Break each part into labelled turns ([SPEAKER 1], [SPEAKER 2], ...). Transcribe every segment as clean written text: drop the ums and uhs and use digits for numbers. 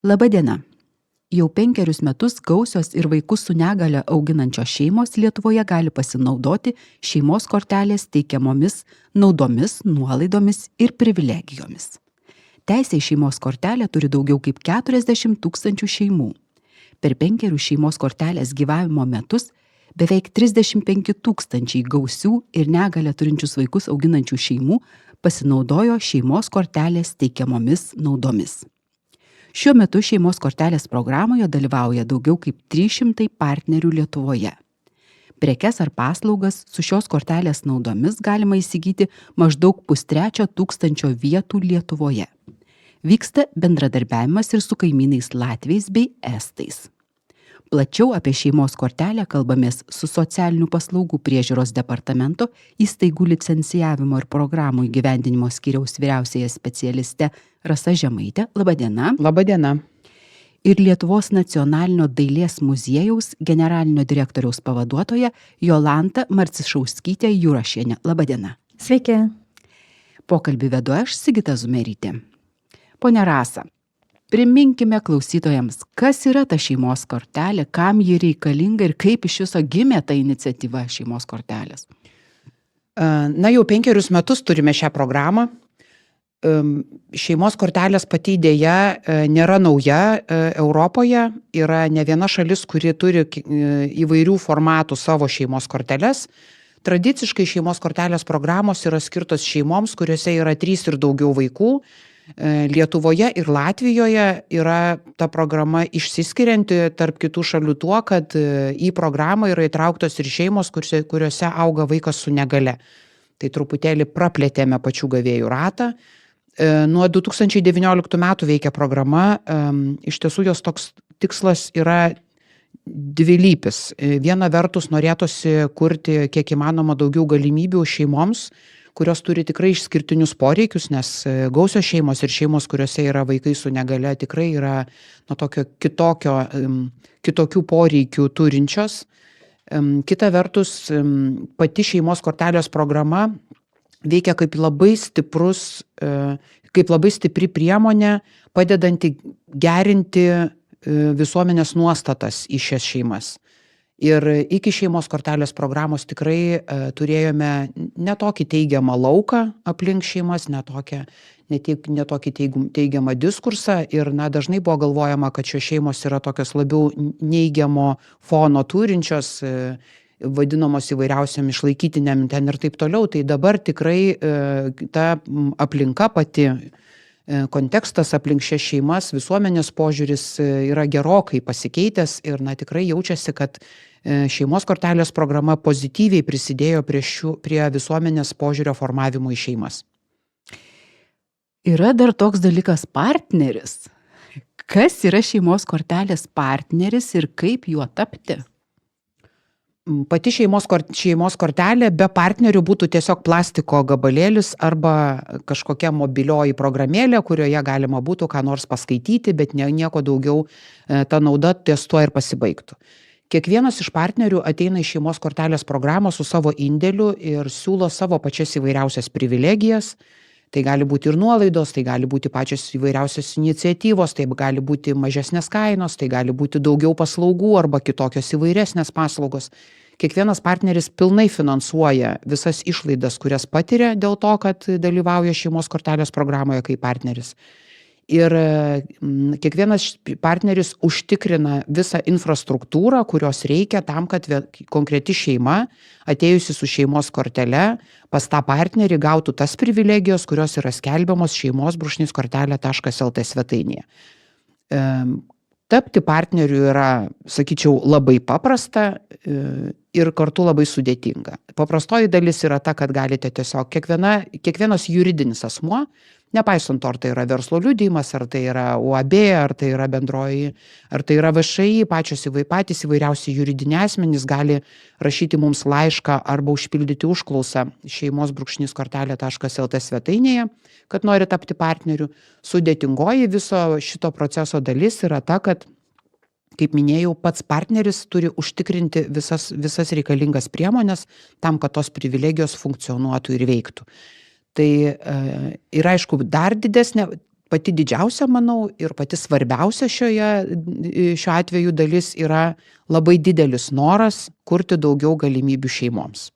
[SPEAKER 1] Labadiena. Jau 5 metus gausios ir vaikus su negale auginančios šeimos Lietuvoje gali pasinaudoti šeimos kortelės teikiamomis naudomis, nuolaidomis ir privilegijomis. Teisę į šeimos kortelę turi daugiau kaip 40 000 šeimų. Per 5 šeimos kortelės gyvavimo metus beveik 35 000 gausių ir negalę turinčius vaikus auginančių šeimų pasinaudojo šeimos kortelės teikiamomis naudomis. Šiuo metu šeimos kortelės programoje dalyvauja daugiau kaip 300 partnerių Lietuvoje. Prekes ar paslaugas su šios kortelės naudomis galima įsigyti maždaug 500 vietų Lietuvoje. Vyksta bendradarbiavimas ir su kaimynais latviais bei estais. Plačiau apie šeimos kortelę kalbamės su Socialinių paslaugų priežiūros departamento įstaigų licencijavimo ir programų įgyvendinimo skyriaus vyriausiąja specialiste Rasa Žemaitė. Labadiena.
[SPEAKER 2] Labadiena.
[SPEAKER 1] Ir Lietuvos nacionalinio dailės muziejaus generalinio direktoriaus pavaduotoja Jolanta Marcišauskytė Jurašienė. Labadiena.
[SPEAKER 3] Sveiki.
[SPEAKER 1] Pokalbį vedu aš, Sigita Zumerytė. Pone Rasa, priminkime klausytojams, kas yra ta šeimos kortelė, kam ji reikalinga ir kaip iš viso gimė ta iniciatyva šeimos kortelės.
[SPEAKER 2] Jau 5 metus turime šią programą. Šeimos kortelės pati idėja nėra nauja Europoje. Yra ne viena šalis, kuri turi įvairių formatų savo šeimos korteles. Tradiciškai šeimos kortelės programos yra skirtos šeimoms, kuriuose yra 3 ir daugiau vaikų. Lietuvoje ir Latvijoje yra ta programa išsiskirianti tarp kitų šalių tuo, kad į programą yra įtrauktos ir šeimos, kuriuose auga vaikas su negale. Tai truputėlį praplėtėme pačių gavėjų ratą. Nuo 2019 metų veikia programa. Iš tiesų jos toks tikslas yra dvilypis. Viena vertus norėtųsi kurti kiek įmanoma daugiau galimybių šeimoms, kurios turi tikrai išskirtinius poreikius, nes gausios šeimos ir šeimos, kuriuose yra vaikai su negale, tikrai yra tokio kitokių poreikių turinčios. Kita vertus, pati šeimos kortelės programa veikia kaip labai stipri priemonė, padedanti gerinti visuomenės nuostatas į šias šeimas. Ir iki šeimos kortelės programos tikrai turėjome netokį teigiamą lauką aplink šeimas, netokį teigiamą diskursą ir dažnai buvo galvojama, kad šios šeimos yra tokios labiau neigiamo fono turinčios, vadinamos įvairiausiam išlaikytiniam ten ir taip toliau. Tai dabar tikrai ta aplinka pati, kontekstas aplink šias šeimas, visuomenės požiūris yra gerokai pasikeitęs ir tikrai jaučiasi, kad šeimos kortelės programa pozityviai prisidėjo prie visuomenės požiūrio formavimo į šeimas.
[SPEAKER 1] Yra dar toks dalykas partneris. Kas yra šeimos kortelės partneris ir kaip juo tapti?
[SPEAKER 2] Pati šeimos kortelė be partnerių būtų tiesiog plastiko gabalėlis arba kažkokia mobilioji programėlė, kurioje galima būtų ką nors paskaityti, bet nieko daugiau ta nauda ties tuo ir pasibaigtų. Kiekvienas iš partnerių ateina į šeimos kortelės programą su savo indėliu ir siūlo savo pačias įvairiausias privilegijas. Tai gali būti ir nuolaidos, tai gali būti pačios įvairiausios iniciatyvos, tai gali būti mažesnės kainos, tai gali būti daugiau paslaugų arba kitokios įvairesnės paslaugos. Kiekvienas partneris pilnai finansuoja visas išlaidas, kurias patiria dėl to, kad dalyvauja šeimos kortelės programoje kaip partneris. Ir kiekvienas partneris užtikrina visą infrastruktūrą, kurios reikia tam, kad konkreti šeima, atėjusi su šeimos kortele, pas tą partnerį gautų tas privilegijos, kurios yra skelbiamos šeimos-kortelė.lt svetainėje. Tapti partneriu yra, sakyčiau, labai paprasta ir kartu labai sudėtinga. Paprastoji dalis yra ta, kad galite tiesiog kiekvienas juridinis asmuo, nepaisant to, ar tai yra verslo liudijimas, ar tai yra UAB, ar tai yra bendroji, ar tai yra VŠI, patys įvairiausi juridiniai asmenys gali rašyti mums laišką arba užpildyti užklausą šeimos-kortelė.lt svetainėje, kad nori tapti partneriu. Sudėtingoji viso šito proceso dalis yra ta, kad, kaip minėjau, pats partneris turi užtikrinti visas reikalingas priemonės tam, kad tos privilegijos funkcionuotų ir veiktų. Tai ir aišku, dar didesnė pati didžiausia, manau, ir pati svarbiausia šiuo atveju dalis yra labai didelis noras kurti daugiau galimybių šeimoms.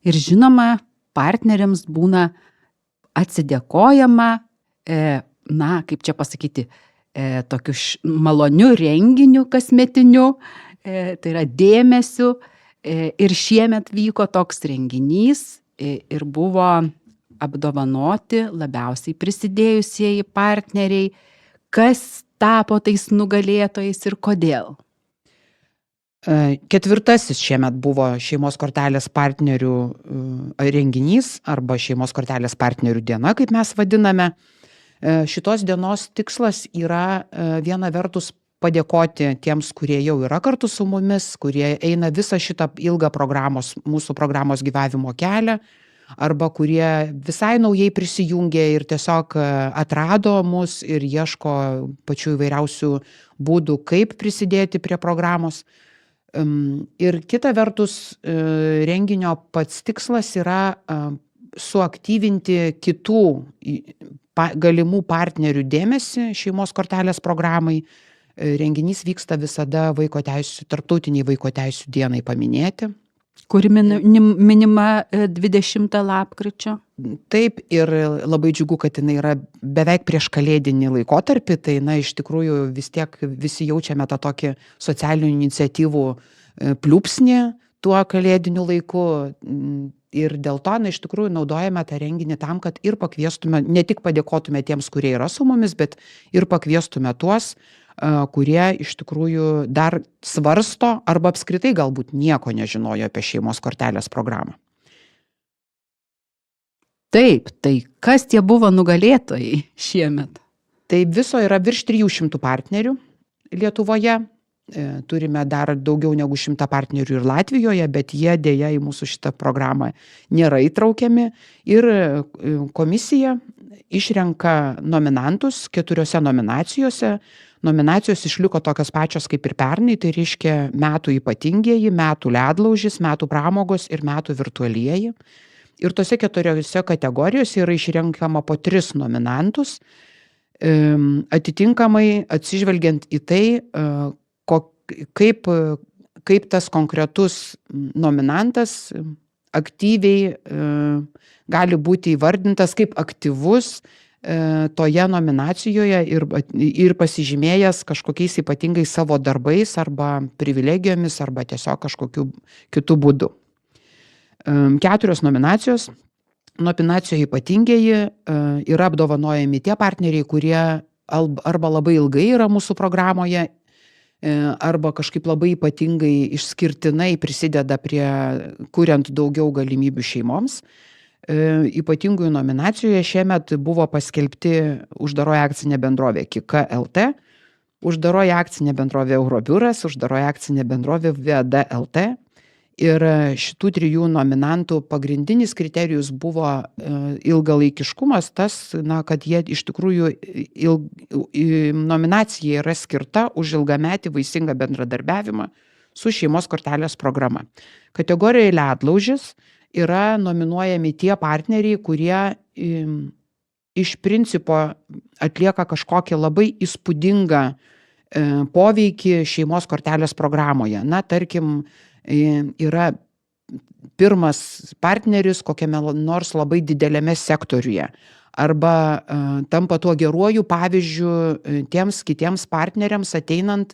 [SPEAKER 1] Ir žinoma, partneriams būna atsidėkojama, kaip čia pasakyti, tokiu maloniu renginiu kasmetiniu, tai yra dėmesiu. Ir šiemet vyko toks renginys ir buvo apdovanoti labiausiai prisidėjusieji partneriai. Kas tapo tais nugalėtojais ir kodėl?
[SPEAKER 2] 4. šiemet buvo šeimos kortelės partnerių renginys arba šeimos kortelės partnerių diena, kaip mes vadiname. Šitos dienos tikslas yra viena vertus padėkoti tiems, kurie jau yra kartu su mumis, kurie eina visą šitą ilgą mūsų programos gyvavimo kelią, arba kurie visai naujai prisijungė ir tiesiog atrado mus ir ieško pačių įvairiausių būdų, kaip prisidėti prie programos. Ir kita vertus, renginio pats tikslas yra suaktyvinti kitų galimų partnerių dėmesį šeimos kortelės programai. Renginys vyksta visada tarptautiniai vaiko teisių dienai paminėti.
[SPEAKER 1] Kuri minima 20 lapkričio.
[SPEAKER 2] Taip, ir labai džiugu, kad jinai yra beveik prieš kalėdinį laikotarpį, tai iš tikrųjų vis tiek visi jaučiame tą tokį socialinių iniciatyvų pliūpsnį tuo kalėdiniu laiku. Ir dėl to, iš tikrųjų, naudojame tą renginį tam, kad ir pakviestume, ne tik padėkotume tiems, kurie yra su mumis, bet ir pakviestume tuos, kurie iš tikrųjų dar svarsto arba apskritai galbūt nieko nežinojo apie šeimos kortelės programą.
[SPEAKER 1] Taip, tai kas tie buvo nugalėtojai šiemet?
[SPEAKER 2] Tai viso yra virš 300 partnerių Lietuvoje. Turime dar daugiau negu 100 partnerių ir Latvijoje, bet jie dėja į mūsų šitą programą nėra įtraukiami. Ir komisija išrenka nominantus 4 nominacijose. Nominacijos išliko tokios pačios kaip ir pernai, tai reiškia metų ypatingieji, metų ledlaužis, metų pramogos ir metų virtualieji. Ir tose 4 kategorijose yra išrenkama po 3 nominantus, atitinkamai atsižvelgiant į tai, kaip tas konkretus nominantas aktyviai gali būti įvardintas kaip aktyvus toje nominacijoje ir pasižymėjęs kažkokiais ypatingais savo darbais arba privilegijomis arba tiesiog kažkokiu kitų būdų. 4 nominacijos. Nominacijoje ypatingieji yra apdovanojami tie partneriai, kurie arba labai ilgai yra mūsų programoje, arba kažkaip labai ypatingai išskirtinai prisideda prie kuriant daugiau galimybių šeimoms. Ypatingųjų nominacijoje šiemet buvo paskelbti uždaroji akcinė bendrovė KIKA LT, uždaroji akcinė bendrovė Eurobiuras, uždaroji akcinė bendrovė VAD LT. Ir šitų 3 nominantų pagrindinis kriterijus buvo ilgalaikiškumas, tas, kad jie iš tikrųjų nominacija yra skirta už ilgametį vaisingą bendradarbiavimą su šeimos kortelės programa. Kategorijoje ledlaužis yra nominuojami tie partneriai, kurie iš principo atlieka kažkokį labai įspūdingą poveikį šeimos kortelės programoje. Tarkim, yra pirmas partneris kokiame nors labai dideliame sektoriuje arba tampa tuo geruoju pavyzdžiu tiems kitiems partneriams ateinant,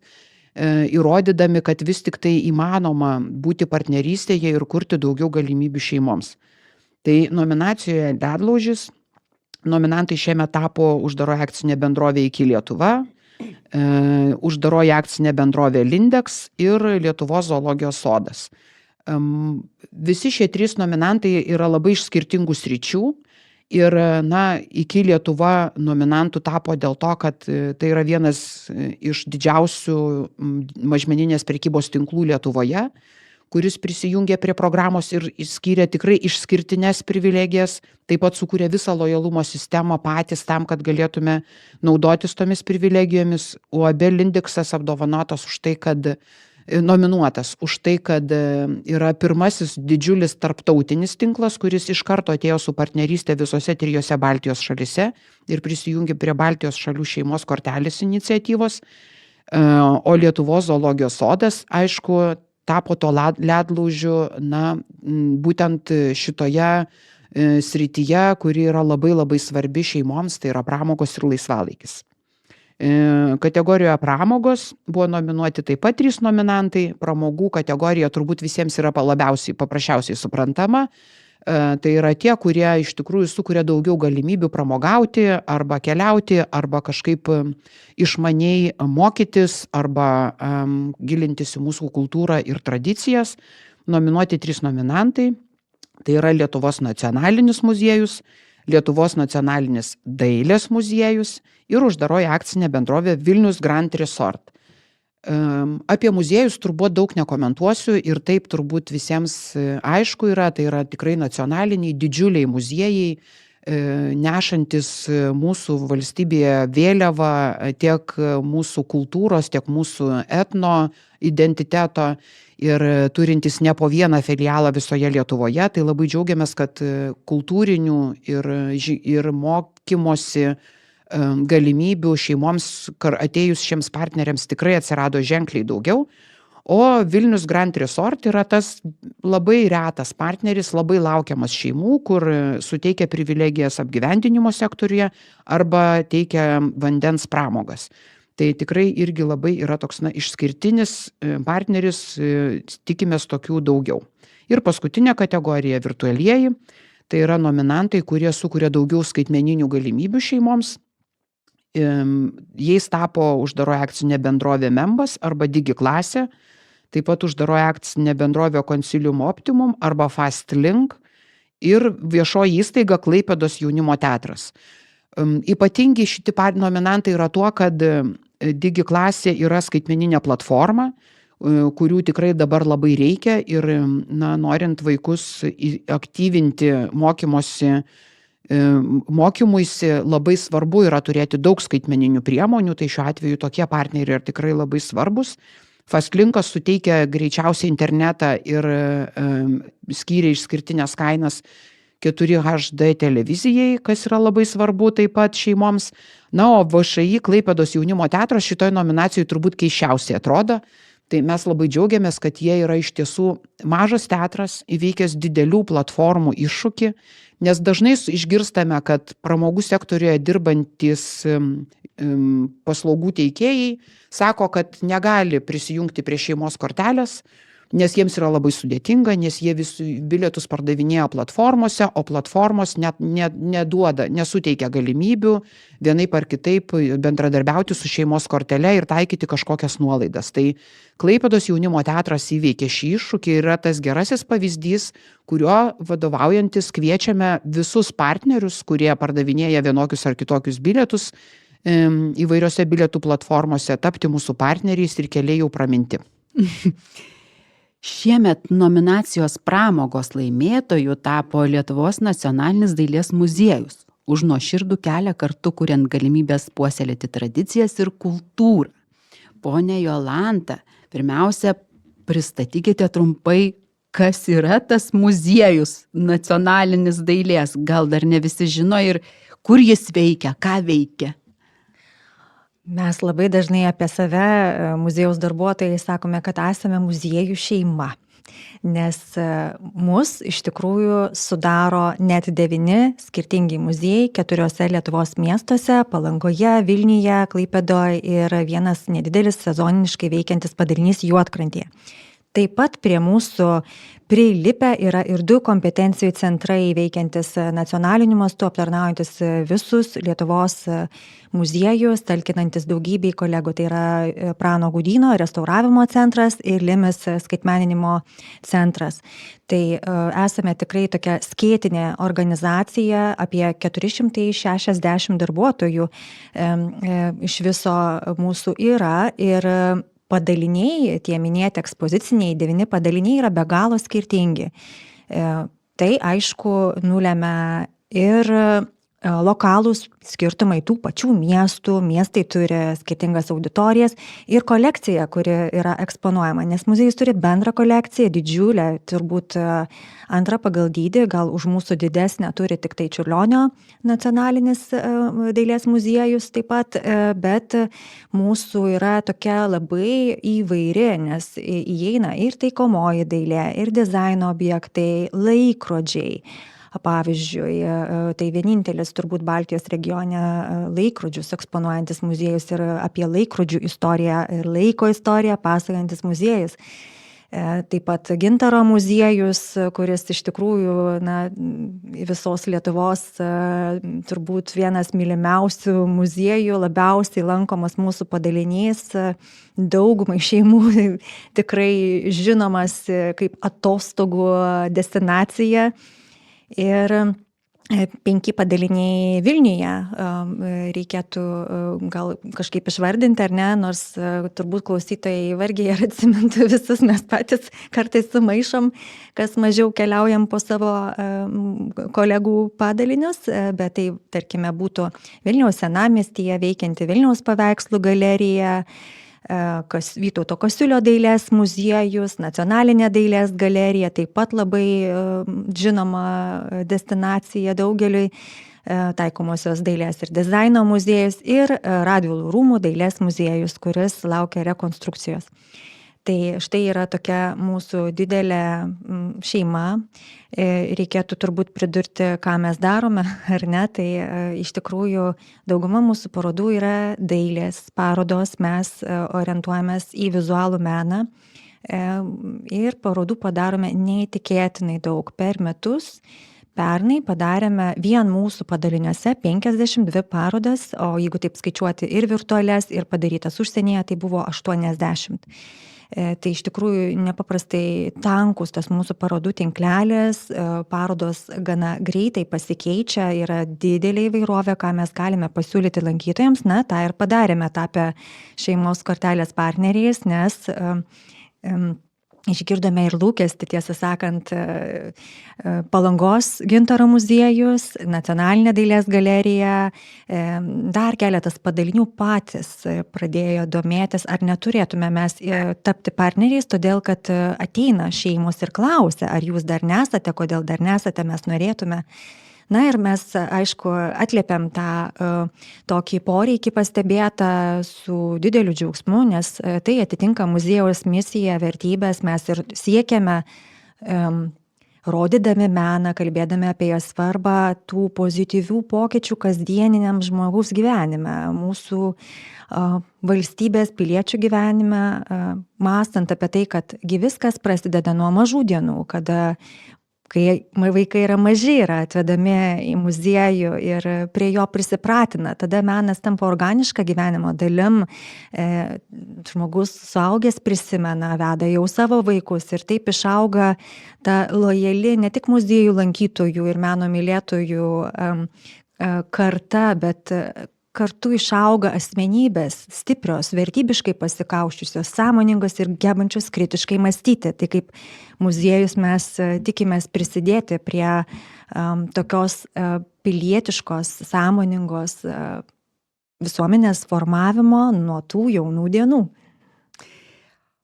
[SPEAKER 2] įrodydami, kad vis tik tai įmanoma būti partnerystėje ir kurti daugiau galimybių šeimoms. Tai nominacijoje ledlaužis, nominantai šiemet tapo uždaroji akcinė bendrovė Iki Lietuva, uždaroji akcinė bendrovė Lindex ir Lietuvos zoologijos sodas. Visi šie 3 nominantai yra labai iš skirtingų sričių ir Iki Lietuva nominantų tapo dėl to, kad tai yra vienas iš didžiausių mažmeninės prekybos tinklų Lietuvoje, kuris prisijungė prie programos ir skyrė tikrai išskirtines privilegijas, taip pat sukūrė visą lojalumo sistemą patys tam, kad galėtume naudotis tomis privilegijomis. UAB Lindexas apdovanotas už tai, kad nominuotas už tai, kad yra pirmasis didžiulis tarptautinis tinklas, kuris iš karto atėjo su partnerystė visose 3 Baltijos šalyse ir prisijungė prie Baltijos šalių šeimos kortelės iniciatyvos. O Lietuvos zoologijos sodas, aišku, tapo to ledlaužiu, būtent šitoje srityje, kuri yra labai labai svarbi šeimoms, tai yra pramogos ir laisvalaikis. Kategorijoje pramogos buvo nominuoti taip pat 3 nominantai. Pramogų kategorija turbūt visiems yra paprasčiausiai suprantama. Tai yra tie, kurie iš tikrųjų sukuria daugiau galimybių pramogauti arba keliauti, arba kažkaip išmaniai mokytis, arba gilintis į mūsų kultūrą ir tradicijas. Nominuoti 3 nominantai. Tai yra Lietuvos nacionalinis muziejus, Lietuvos nacionalinis dailės muziejus ir uždaroji akcinė bendrovė Vilnius Grand Resort. Apie muziejus turbūt daug nekomentuosiu ir taip turbūt visiems aišku yra, tai yra tikrai nacionaliniai didžiuliai muziejai, nešantis mūsų valstybėje vėliavą tiek mūsų kultūros, tiek mūsų etno identiteto ir turintis ne po vieną filialą visoje Lietuvoje. Tai labai džiaugiamės, kad kultūrinių ir mokymosi galimybių šeimoms atėjus šiems partneriams tikrai atsirado ženkliai daugiau. O Vilnius Grand Resort yra tas labai retas partneris, labai laukiamas šeimų, kur suteikia privilegijas apgyvendinimo sektoriuje arba teikia vandens pramogas. Tai tikrai irgi labai yra toks išskirtinis partneris, tikimės tokių daugiau. Ir paskutinė kategorija virtualieji, tai yra nominantai, kurie sukuria daugiau skaitmeninių galimybių šeimoms. Jais tapo uždaroji akcinė bendrovė Membas arba Digi klasė, taip pat uždaroji akcinė bendrovė Consilium Optimum arba Fastlink ir viešoji įstaiga Klaipėdos jaunimo teatras. Ypatingi šitie nominantai yra tuo, kad Digi klasė yra skaitmeninė platforma, kurių tikrai dabar labai reikia ir norint vaikus aktyvinti mokymuisi labai svarbu yra turėti daug skaitmeninių priemonių, tai šiuo atveju tokie partneriai yra tikrai labai svarbus. Fastlinkas suteikia greičiausiai internetą ir skyrė išskirtinės kainas 4 HD televizijai, kas yra labai svarbu taip pat šeimoms. O VŠI Klaipėdos jaunimo teatras šitoje nominacijoje turbūt keisčiausiai atrodo. Tai mes labai džiaugiamės, kad jie yra iš tiesų mažas teatras, įveikęs didelių platformų iššūkį, nes dažnai išgirstame, kad pramogų sektoriuje dirbantis paslaugų teikėjai sako, kad negali prisijungti prie šeimos kortelės, nes jiems yra labai sudėtinga, nes jie bilietus pardavinėja platformose, o platformos nesuteikia galimybių vienaip ar kitaip bendradarbiauti su šeimos kortele ir taikyti kažkokias nuolaidas. Tai Klaipėdos jaunimo teatras įveikė šį iššūkį ir yra tas gerasis pavyzdys, kurio vadovaujantis kviečiame visus partnerius, kurie pardavinėja vienokius ar kitokius bilietus įvairiose bilietų platformose, tapti mūsų partneriais ir keliai jau praminti.
[SPEAKER 1] Šiemet nominacijos pramogos laimėtojų tapo Lietuvos nacionalinis dailės muziejus už nuoširdų kelią kartu kuriant galimybės puoselėti tradicijas ir kultūrą. Pone Jolanta, pirmiausia, pristatykite trumpai, kas yra tas muziejus nacionalinis dailės. Gal dar ne visi žino ir kur jis veikia, ką veikia.
[SPEAKER 3] Mes labai dažnai apie save, muziejaus darbuotojai, sakome, kad esame muziejų šeima, nes mus iš tikrųjų sudaro net 9 skirtingi muziejai 4 Lietuvos miestuose - Palangoje, Vilniuje, Klaipėdoje ir vienas nedidelis sezoniškai veikiantis padalinys Juodkrantėje. Taip pat prie mūsų prilipę yra ir 2 kompetencijų centrai veikiantis nacionaliniu mastu, aptarnaujantis visus Lietuvos muziejus, talkinantis daugybei kolegų. Tai yra Prano Gudyno restauravimo centras ir Limis skaitmeninimo centras. Tai esame tikrai tokia skėtinė organizacija, apie 460 darbuotojų iš viso mūsų yra ir padaliniai, tie minėti ekspoziciniai 9 padaliniai yra be galo skirtingi. Tai aišku nulemia ir lokalūs skirtumai tų pačių miestų, miestai turi skirtingas auditorijas ir kolekcija, kuri yra eksponuojama, nes muziejus turi bendrą kolekciją, didžiulę, turbūt antrą pagal dydį, gal už mūsų didesnę turi tik tai Čiurlionio nacionalinis dailės muziejus taip pat, bet mūsų yra tokia labai įvairi, nes įeina ir taikomoji dailė, ir dizaino objektai, laikrodžiai. Pavyzdžiui, tai vienintelis turbūt Baltijos regione laikrodžius eksponuojantis muziejus ir apie laikrodžių istoriją ir laiko istoriją pasakojantis muziejus. Taip pat Gintaro muziejus, kuris iš tikrųjų visos Lietuvos turbūt vienas mylimiausių muziejų, labiausiai lankomas mūsų padalinys, daugumai šeimų tikrai žinomas kaip atostogų destinacija. Ir 5 padaliniai Vilniuje reikėtų gal kažkaip išvardinti, ar ne, nors turbūt klausytojai vargiai ar atsimintų visus, mes patys kartais sumaišom, kas mažiau keliaujam po savo kolegų padalinius, bet tai, tarkime, būtų Vilniaus senamiestyje veikianti Vilniaus paveikslų galerija, Vytauto Kasiulio dailės muziejus, Nacionalinė dailės galerija, taip pat labai žinoma destinacija daugeliui, taikomosios dailės ir dizaino muziejus ir Radvilų rūmų dailės muziejus, kuris laukia rekonstrukcijos. Tai štai yra tokia mūsų didelė šeima. Reikėtų turbūt pridurti, ką mes darome, ar ne, tai iš tikrųjų dauguma mūsų parodų yra dailės parodos, mes orientuojamės į vizualų meną ir parodų padarome neįtikėtinai daug per metus. Pernai padarėme vien mūsų padaliniuose 52 parodas, o jeigu taip skaičiuoti ir virtualias, ir padarytas užsienyje, tai buvo 80. Tai iš tikrųjų nepaprastai tankus tas mūsų parodų tinklelis, parodos gana greitai pasikeičia, yra didelė įvairovė, ką mes galime pasiūlyti lankytojams, tą ir padarėme tapę šeimos kortelės partneriais, nes išgirdome ir lūkestį, tiesą sakant, Palangos Gintaro muziejus, Nacionalinė dailės galerija, dar keletas padalinių patys pradėjo domėtis, ar neturėtume mes tapti partneriais, todėl kad ateina šeimos ir klausia, ar jūs dar nesate, kodėl dar nesate, mes norėtume. Ir mes, aišku, atliepiam tą tokį poreikį pastebėtą su dideliu džiaugsmu, nes tai atitinka muziejaus misiją, vertybės, mes ir siekiame, rodydami meną, kalbėdami apie jo svarbą, tų pozityvių pokyčių kasdieniniam žmogaus gyvenime, mūsų valstybės piliečių gyvenime, mąstant apie tai, kad viskas prasideda nuo mažų dienų, kada kai vaikai yra maži, yra atvedami į muziejų ir prie jo prisipratina, tada menas tampa organiška gyvenimo dalim, žmogus suaugęs prisimena, veda jau savo vaikus ir taip išauga ta lojali ne tik muziejų lankytojų ir meno mylėtojų karta, bet kartu išauga asmenybės stiprios, vertybiškai pasikausčiusios, sąmoningos ir gebančios kritiškai mąstyti. Tai kaip muziejus mes tikimės prisidėti prie tokios pilietiškos, sąmoningos visuomenės formavimo nuo tų jaunų dienų.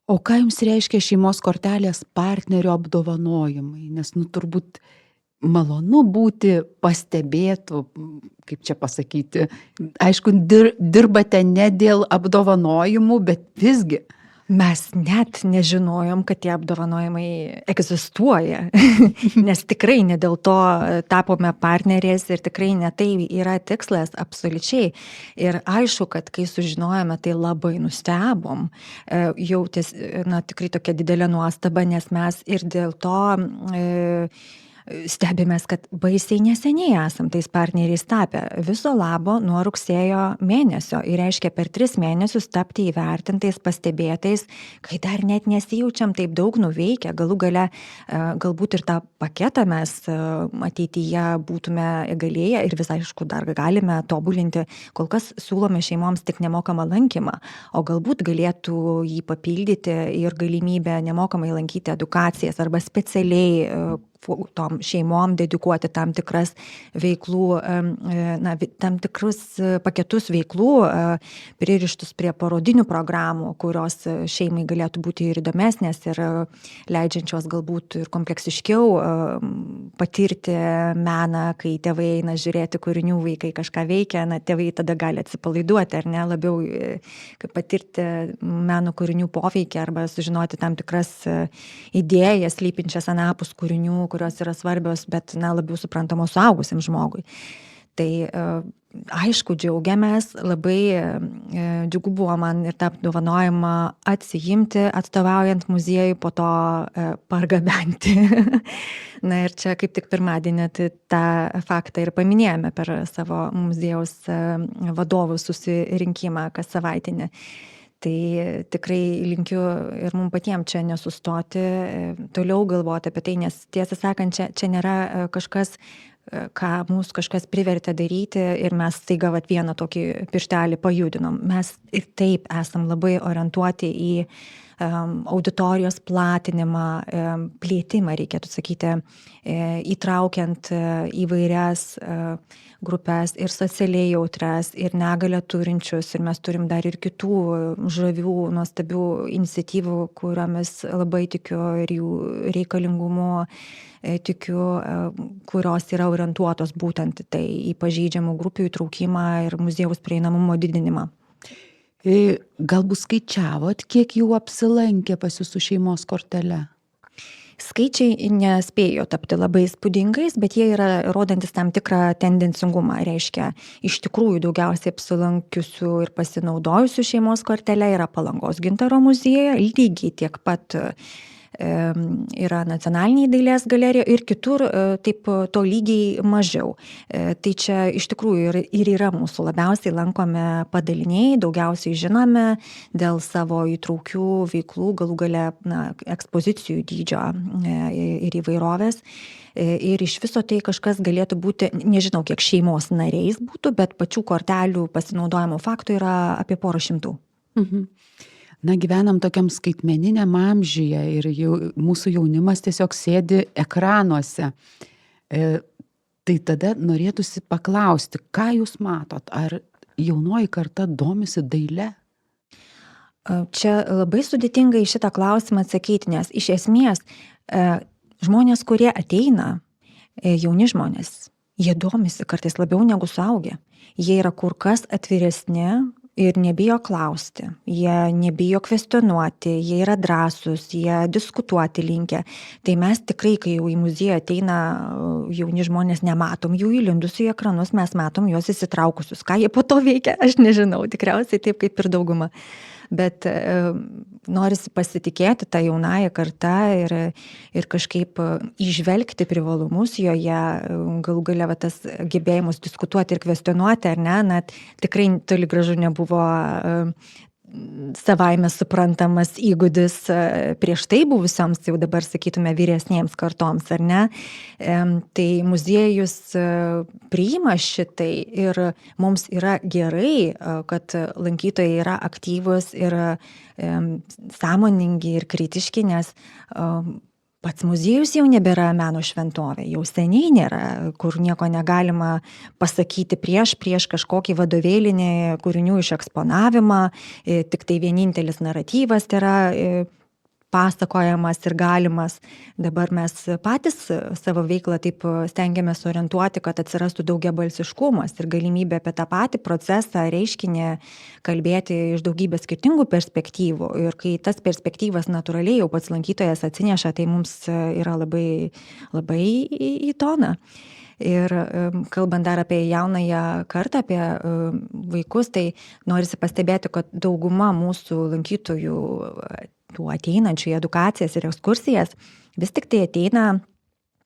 [SPEAKER 1] O ką jums reiškia šeimos kortelės partnerio apdovanojimai? Nes turbūt malonu būti pastebėtų, kaip čia pasakyti, aišku, dirbate ne dėl apdovanojimų, bet visgi.
[SPEAKER 3] Mes net nežinojom, kad tie apdovanojimai egzistuoja, nes tikrai ne dėl to tapome partneriais ir tikrai ne tai yra tikslas absoliučiai. Ir aišku, kad kai sužinojome, tai labai nustebom, jautės, tikrai tokia didelė nuostaba, nes mes ir dėl to stebimės, kad baisiai neseniai esam tais partneriais tapę. Viso labo nuo rugsėjo mėnesio. Ir reiškia per 3 mėnesius tapti įvertintais, pastebėtais, kai dar net nesijaučiam taip daug nuveikę. Galų gale, galbūt ir tą paketą mes ateityje būtume galėję ir visai aišku dar galime tobulinti. Kol kas siūlome šeimoms tik nemokamą lankymą, o galbūt galėtų jį papildyti ir galimybę nemokamai lankyti edukacijas arba specialiai tom šeimom dedikuoti tam tikras veiklų, tam tikrus paketus veiklų, pririštus prie parodinių programų, kurios šeimai galėtų būti ir įdomesnės, ir leidžiančios galbūt ir kompleksiškiau patirti meną, kai tėvai eina žiūrėti kūrinių, vaikai kažką veikia, tėvai tada gali atsipalaiduoti, ar ne, labiau patirti meno kūrinių poveikį arba sužinoti tam tikras idėjas slypinčias anapus kūrinių, kurios yra svarbios, bet labiau suprantamos suaugusiam žmogui. Tai aišku, džiaugiamės, labai džiugu buvo man ir tą apdovanojimą atsiimti, atstovaujant muziejui, po to pargabenti. Ir čia kaip tik pirmadienį tą faktą ir paminėjome per savo muziejaus vadovų susirinkimą kas savaitinį. Tai tikrai linkiu ir mums patiems čia nesustoti, toliau galvoti apie tai, nes tiesą sakant, čia nėra kažkas, ką mūsų kažkas privertė daryti ir mes staiga vieną tokį pirštelį pajudinom. Mes ir taip esam labai orientuoti į auditorijos platinimą, plėtimą, reikėtų sakyti, įtraukiant įvairias grupės ir socialiai jautrias, ir negalią turinčius, ir mes turim dar ir kitų žavių, nuostabių iniciatyvų, kuriomis labai tikiu ir jų reikalingumu tikiu, kurios yra orientuotos būtent tai į pažeidžiamų grupių įtraukimą ir muziejaus prieinamumo didinimą.
[SPEAKER 1] Galbūt skaičiavot, kiek jų apsilankė pas jūsų šeimos kortele?
[SPEAKER 3] Skaičiai nespėjo tapti labai įspūdingais, bet jie yra rodantis tam tikrą tendencingumą. Reiškia, iš tikrųjų daugiausiai apsilankiusių ir pasinaudojusių šeimos kortele yra Palangos gintaro muziejuje, lygiai tiek pat yra Nacionalinėje dailės galerijoje ir kitur taip to lygiai mažiau. Tai čia iš tikrųjų ir yra mūsų labiausiai lankomi padaliniai, daugiausiai žinome dėl savo įtraukių veiklų, galų gale ekspozicijų dydžio ir įvairovės. Ir iš viso tai kažkas galėtų būti, nežinau kiek šeimos nariais būtų, bet pačių kortelių pasinaudojimo faktų yra apie 400.
[SPEAKER 1] Gyvenam tokiam skaitmeniniam amžiuje ir mūsų jaunimas tiesiog sėdi ekranuose. Tai tada norėtųsi paklausti, ką jūs matot, ar jaunoji karta domisi daile?
[SPEAKER 3] Čia labai sudėtinga į šitą klausimą atsakyti, nes iš esmės žmonės, kurie ateina, jauni žmonės, jie domisi kartais labiau negu suaugę. Jie yra kur kas atviresni ir nebijo klausti, jie nebijo kvestionuoti, jie yra drąsūs, jie diskutuoti linkę. Tai mes tikrai, kai jau į muziejų ateina jauni žmonės, nematom jų įlindus į ekranus, mes matom juos įsitraukusius. Ką jie po to veikia, aš nežinau, tikriausiai taip kaip ir dauguma. Bet norisi pasitikėti tą jaunąją kartą ir kažkaip įžvelgti privalumus joje, galų gale tas gebėjimus diskutuoti ir kvestionuoti, ar ne, tikrai toli gražu nebuvo savaime suprantamas įgūdis prieš tai buvusioms, jau dabar sakytume vyresnėms kartoms, ar ne. Tai muziejus priima šitai ir mums yra gerai, kad lankytojai yra aktyvus ir sąmoningi ir kritiški, nes pats muziejus jau nebėra meno šventovė, jau seniai nėra, kur nieko negalima pasakyti prieš kažkokį vadovėlinį kūrinių išeksponavimą, tik tai vienintelis naratyvas yra pasakojamas ir galimas. Dabar mes patys savo veiklą taip stengiamės orientuoti, kad atsirastų daugiabalsiškumas ir galimybė apie tą patį procesą, reiškinį kalbėti iš daugybės skirtingų perspektyvų. Ir kai tas perspektyvas natūraliai jau pats lankytojas atsineša, tai mums yra labai, labai į toną. Ir kalbant dar apie jaunąją kartą, apie vaikus, tai norisi pastebėti, kad dauguma mūsų lankytojų tų ateinančių į edukacijas ir ekskursijas vis tik tai ateina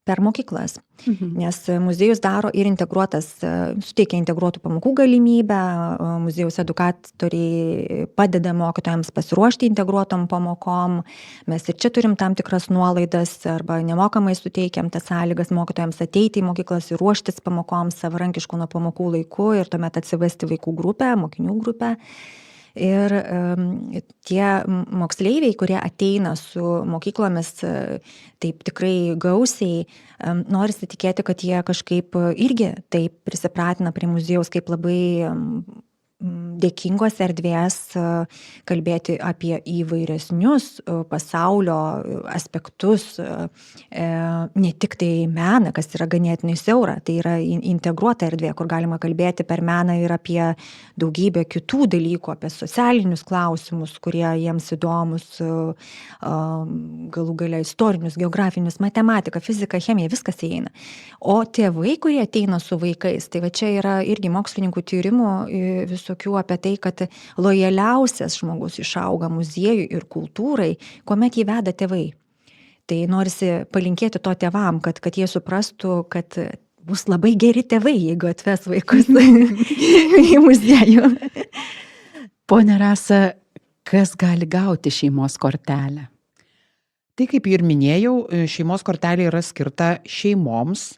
[SPEAKER 3] per mokyklas, nes muziejus daro ir suteikia integruotų pamokų galimybę, muziejaus edukatoriai padeda mokytojams pasiruošti integruotom pamokom, mes ir čia turim tam tikras nuolaidas arba nemokamai suteikiam tas sąlygas mokytojams ateiti į mokyklas ir ruoštis pamokoms savarankiškų nuo pamokų laiku ir tuomet atsivesti vaikų grupę, mokinių grupę. Ir tie moksleiviai, kurie ateina su mokyklomis taip tikrai gausiai, norisi tikėti, kad jie kažkaip irgi taip prisipratina prie muziejaus kaip labai dėkingos erdvės kalbėti apie įvairesnius pasaulio aspektus, ne tik tai meną, kas yra ganėtinai siaura, tai yra integruota erdvė, kur galima kalbėti per meną ir apie daugybę kitų dalykų, apie socialinius klausimus, kurie jiems įdomus, galų gale istorinius, geografinius, matematiką, fiziką, chemiją, viskas įeina. O tėvai, kurie ateina su vaikais, tai va čia yra irgi mokslininkų tyrimų visokių apie tai, kad lojaliausias žmogus išauga muziejui ir kultūrai, kuomet jį veda tėvai. Tai norisi palinkėti to tėvam, kad jie suprastų, kad bus labai geri tėvai, jeigu atves vaikus į muziejų.
[SPEAKER 1] Pone Rasa, kas gali gauti šeimos kortelę?
[SPEAKER 2] Tai kaip ir minėjau, šeimos kortelė yra skirta šeimoms,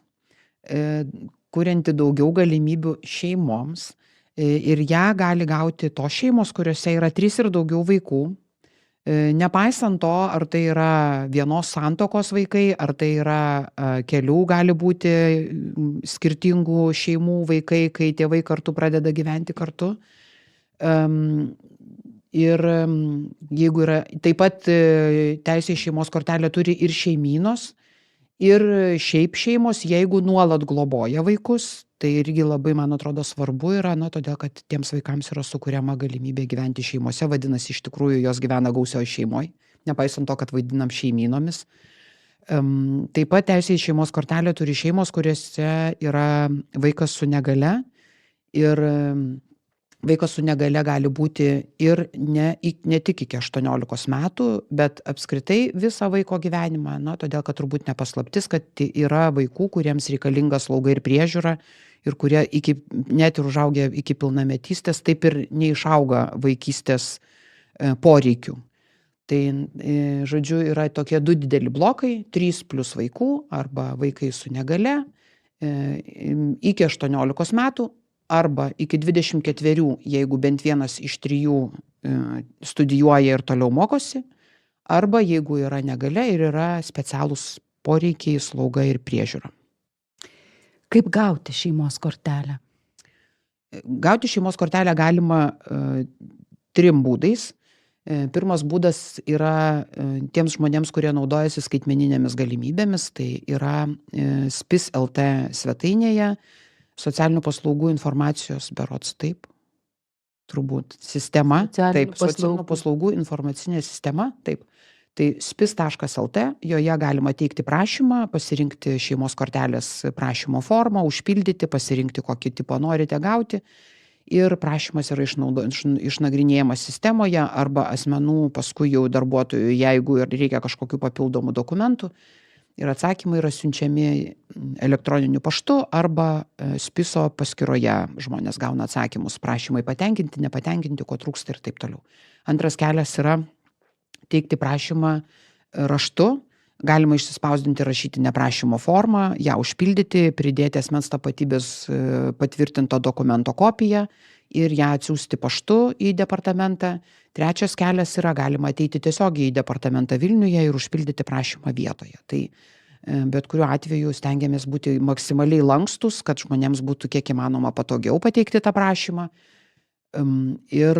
[SPEAKER 2] kurianti daugiau galimybių šeimoms. Ir ją gali gauti tos šeimos, kuriuose yra 3 ir daugiau vaikų. Nepaisant to, ar tai yra vienos santuokos vaikai, ar tai yra kelių, gali būti skirtingų šeimų vaikai, kai tėvai kartu pradeda gyventi kartu. Ir jeigu yra, taip pat teisė į šeimos kortelę turi ir šeimynos, ir šiaip šeimos, jeigu nuolat globoja vaikus, tai irgi labai, man atrodo, svarbu yra, todėl, kad tiems vaikams yra sukuriama galimybė gyventi šeimose, vadinasi, iš tikrųjų jos gyvena gausioje šeimoje, nepaisant to, kad vaidinam šeimynomis. Taip pat teisė į šeimos kortelę turi šeimos, kuriuose yra vaikas su negale, ir vaikas su negale gali būti ir ne tik iki 18 metų, bet apskritai visą vaiko gyvenimą, todėl, kad turbūt nepaslaptis, kad yra vaikų, kuriems reikalinga slauga ir priežiūra, ir kurie net ir užaugę iki pilnametystės, taip ir neišauga vaikystės poreikių. Tai, žodžiu, yra tokie 2 dideli blokai, 3 plus vaikų arba vaikai su negale iki 18 metų, arba iki 24, jeigu bent vienas iš 3 studijuoja ir toliau mokosi, arba jeigu yra negalia ir yra specialūs poreikiai, slauga ir priežiūra.
[SPEAKER 1] Kaip gauti šeimos kortelę?
[SPEAKER 2] Gauti šeimos kortelę galima 3 būdais. Pirmas būdas yra tiems žmonėms, kurie naudojasi skaitmeninėmis galimybėmis, tai yra SPIS LT svetainėje, socialinių paslaugų informacijos berods taip, turbūt sistema, socialinių paslaugų informacinė sistema, taip. Tai spis.lt, joje galima teikti prašymą, pasirinkti šeimos kortelės prašymo formą, užpildyti, pasirinkti, kokį tipą norite gauti. Ir prašymas yra išnagrinėjamas sistemoje arba asmenų, paskui jau darbuotojų, jeigu reikia kažkokių papildomų dokumentų. Ir atsakymai yra siunčiami elektroniniu paštu arba spiso paskyroje. Žmonės gauna atsakymus, prašymai patenkinti, nepatenkinti, ko trūksta ir taip toliau. Antras kelias yra teikti prašymą raštu. Galima išsispausdinti rašytinę prašymo formą, ją užpildyti, pridėti asmens tapatybės patvirtinto dokumento kopiją ir ją atsiųsti paštu į departamentą. Trečias kelias yra, galima ateiti tiesiogiai į departamentą Vilniuje ir užpildyti prašymą vietoje. Tai bet kuriuo atveju stengiamės būti maksimaliai lankstus, kad žmonėms būtų kiek įmanoma patogiau pateikti tą prašymą. Ir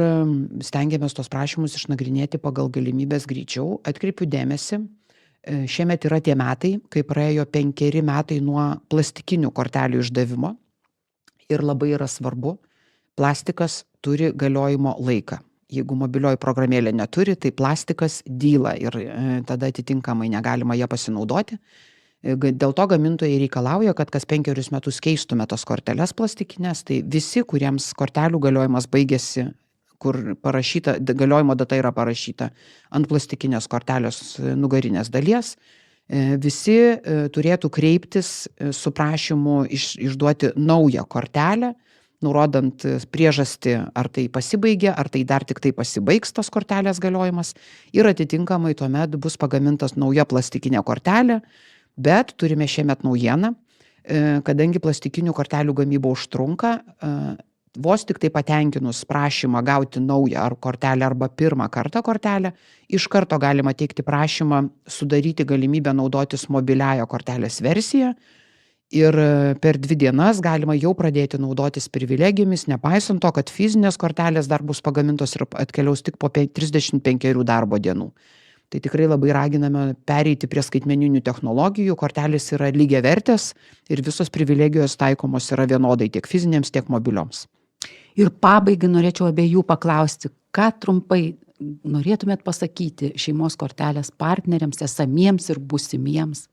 [SPEAKER 2] stengiamės tos prašymus išnagrinėti pagal galimybės greičiau. Atkreipiu dėmesį, šiemet yra tie metai, kai praėjo 5 metai nuo plastikinių kortelių išdavimo. Ir labai yra svarbu, plastikas turi galiojimo laiką. Jeigu mobilioji programėlė neturi, tai plastikas dyla ir tada atitinkamai negalima ją pasinaudoti. Dėl to gamintojai reikalauja, kad kas 5 metus keistume tas korteles plastikinės, tai visi, kuriems kortelių galiojimas baigėsi, kur parašyta, galiojimo data yra parašyta ant plastikinės kortelės nugarinės dalies, visi turėtų kreiptis su prašymu išduoti naują kortelę, nurodant priežastį, ar tai pasibaigė, ar tai dar tik tai pasibaigs tos kortelės galiojimas, ir atitinkamai tuomet bus pagamintas nauja plastikinė kortelė. Bet turime šiemet naujieną, kadangi plastikinių kortelių gamyba užtrunka, vos tik tai patenkinus prašymą gauti naują ar kortelę arba pirmą kartą kortelę, iš karto galima teikti prašymą sudaryti galimybę naudotis mobiliąją kortelės versiją ir per 2 dienas galima jau pradėti naudotis privilegijomis, nepaisant to, kad fizinės kortelės dar bus pagamintos ir atkeliaus tik po 35 darbo dienų. Tai tikrai labai raginame pereiti prie skaitmeninių technologijų, kortelės yra lygiavertės ir visos privilegijos taikomos yra vienodai tiek fizinėms, tiek mobilioms.
[SPEAKER 1] Ir pabaigai norėčiau abiejų paklausti, ką trumpai norėtumėt pasakyti šeimos kortelės partneriams, esamiems ir būsimiems?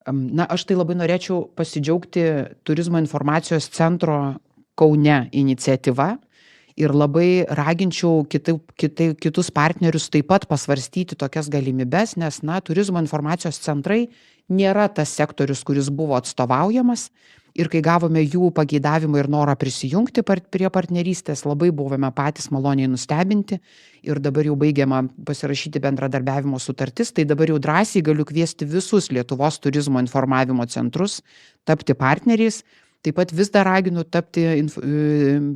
[SPEAKER 2] Na, aš tai labai norėčiau pasidžiaugti Turizmo informacijos centro Kaune iniciatyva ir labai raginčiau kitus partnerius taip pat pasvarstyti tokias galimybes, nes, Turizmo informacijos centrai nėra tas sektorius, kuris buvo atstovaujamas. Ir kai gavome jų pageidavimą ir norą prisijungti prie partnerystės, labai buvome patys maloniai nustebinti ir dabar jau baigiama pasirašyti bendradarbiavimo sutartis, tai dabar jau drąsiai galiu kviesti visus Lietuvos turizmo informavimo centrus tapti partneriais. Taip pat vis dar raginu tapti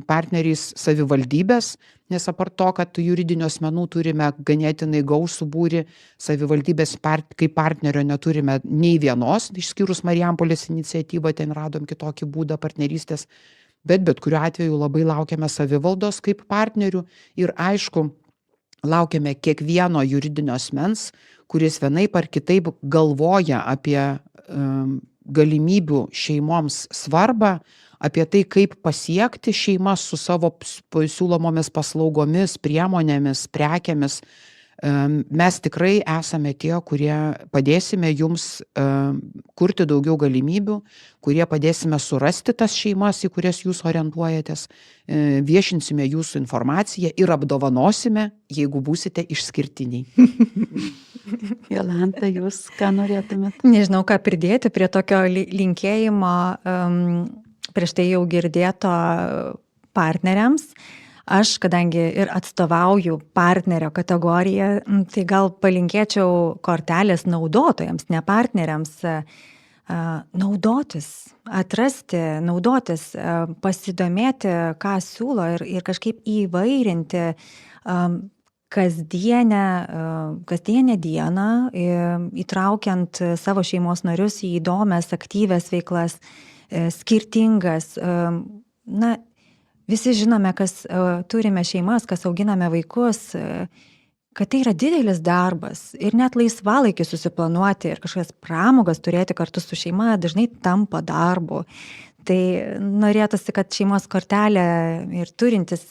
[SPEAKER 2] partneriais savivaldybės, nes apart to, kad juridinių asmenų turime ganėtinai gausų būrį, savivaldybės kaip partnerio neturime nei vienos, išskyrus Marijampolės iniciatyvą, ten radom kitokį būdą partnerystės, bet kuriuo atveju labai laukiame savivaldos kaip partnerių ir aišku, laukiame kiekvieno juridinio asmens, kuris vienaip ar kitaip galvoja apie galimybių šeimoms svarbą, apie tai, kaip pasiekti šeimas su savo siūlomomis paslaugomis, priemonėmis, prekėmis. Mes tikrai esame tie, kurie padėsime jums kurti daugiau galimybių, kurie padėsime surasti tas šeimas, į kurias jūs orientuojatės, viešinsime jūsų informaciją ir apdovanosime, jeigu būsite išskirtiniai.
[SPEAKER 1] Jolanta, jūs ką norėtumėt?
[SPEAKER 3] Nežinau, ką pridėti prie tokio linkėjimo prieš tai jau girdėto partneriams. Aš, kadangi ir atstovauju partnerio kategoriją, tai gal palinkėčiau kortelės naudotojams, ne partneriams, naudotis, atrasti, naudotis, pasidomėti, ką siūlo ir kažkaip įvairinti kasdienę dieną, įtraukiant savo šeimos narius į įdomias, aktyvias veiklas, skirtingas. Visi žinome, kas turime šeimas, kas auginame vaikus, kad tai yra didelis darbas ir net laisvalaikį susiplanuoti ir kažkokias pramogas turėti kartu su šeima dažnai tampa darbu. Tai norėtųsi, kad šeimos kortelė ir turintis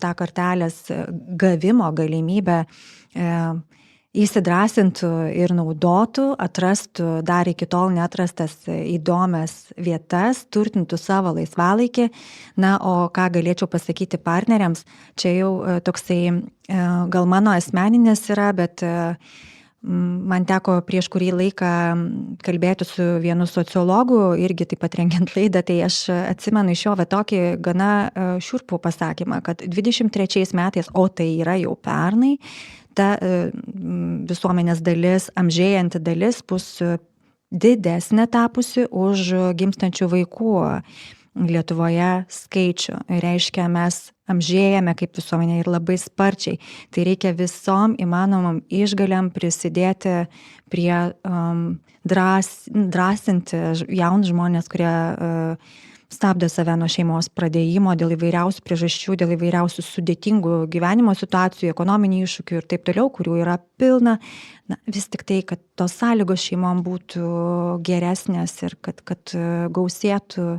[SPEAKER 3] tą kortelės gavimo galimybę įsidrąsintų ir naudotų, atrastų dar iki tol neatrastas įdomias vietas, turtintų savo laisvalaikį. O ką galėčiau pasakyti partneriams, čia jau toksai gal mano asmeninis yra, bet man teko prieš kurį laiką kalbėti su vienu sociologu, irgi taip pat rengiant laidą, tai aš atsimenu iš jo tokį gana šiurpų pasakymą, kad 23 metais, o tai yra jau pernai, ta visuomenės dalis, amžėjanti dalis bus didesnė tapusi už gimstančių vaikų Lietuvoje skaičių. Reiškia, mes amžėjame kaip visuomenė ir labai sparčiai. Tai reikia visom įmanomam išgaliam prisidėti prie drąsinti jaunus žmonės, kurie stabdo save nuo šeimos pradėjimo dėl įvairiausių priežasčių, dėl įvairiausių sudėtingų gyvenimo situacijų, ekonominių iššūkių ir taip toliau, kurių yra pilna. Vis tik tai, kad tos sąlygos šeimom būtų geresnės ir kad gausėtų.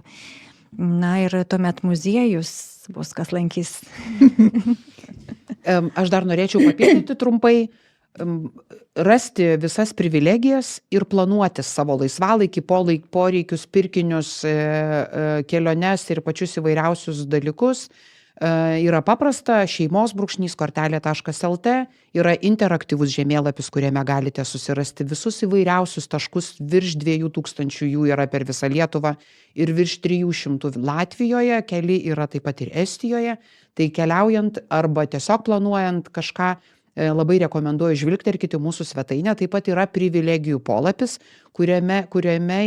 [SPEAKER 3] Ir tuomet muziejus bus, kas lankys.
[SPEAKER 2] Aš dar norėčiau papildyti trumpai, rasti visas privilegijas ir planuoti savo laisvalaikį, poreikius, pirkinius, keliones ir pačius įvairiausius dalykus. Yra paprasta, šeimos-kortelė.lt, yra interaktyvus žemėlapis, kuriame galite susirasti visus įvairiausius taškus, virš 2000 jų yra per visą Lietuvą ir virš 300 Latvijoje, keli yra taip pat ir Estijoje. Tai keliaujant arba tiesiog planuojant kažką, labai rekomenduoju žvilgterkite mūsų svetainę. Taip pat yra privilegijų polapis, kuriame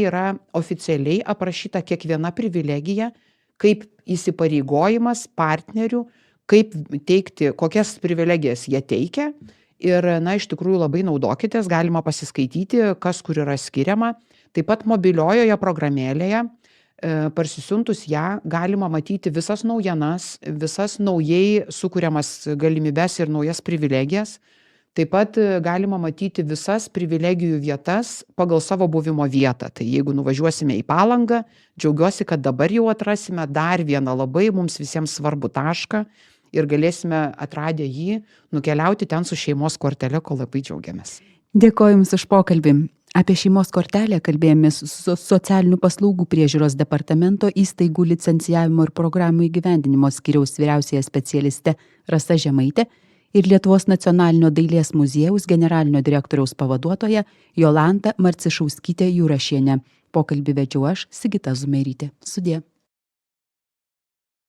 [SPEAKER 2] yra oficialiai aprašyta kiekviena privilegija, kaip įsipareigojimas partnerių, kaip teikti, kokias privilegijas jie teikia. Ir, iš tikrųjų labai naudokitės, galima pasiskaityti, kas kur yra skiriama. Taip pat mobiliojoje programėlėje, parsisiuntus ją, galima matyti visas naujienas, visas naujai sukuriamas galimybes ir naujas privilegijas. Taip pat galima matyti visas privilegijų vietas pagal savo buvimo vietą. Tai jeigu nuvažiuosime į Palangą, džiaugiuosi, kad dabar jau atrasime dar vieną labai mums visiems svarbų tašką ir galėsime atradę jį nukeliauti ten su šeimos kortele, ko labai džiaugiamės.
[SPEAKER 1] Dėkoju Jums už pokalbį. Apie šeimos kortelę kalbėjomės su Socialinių paslaugų priežiūros departamento įstaigų licencijavimo ir programų įgyvendinimo skyriaus vyriausiąja specialiste Rasa Žemaitė ir Lietuvos nacionalinio dailės muziejaus generalinio direktoriaus pavaduotoja Jolanta Marcišauskytė Jurašienė. Pokalbį vedžiau aš, Sigita Zumerytė. Sudie.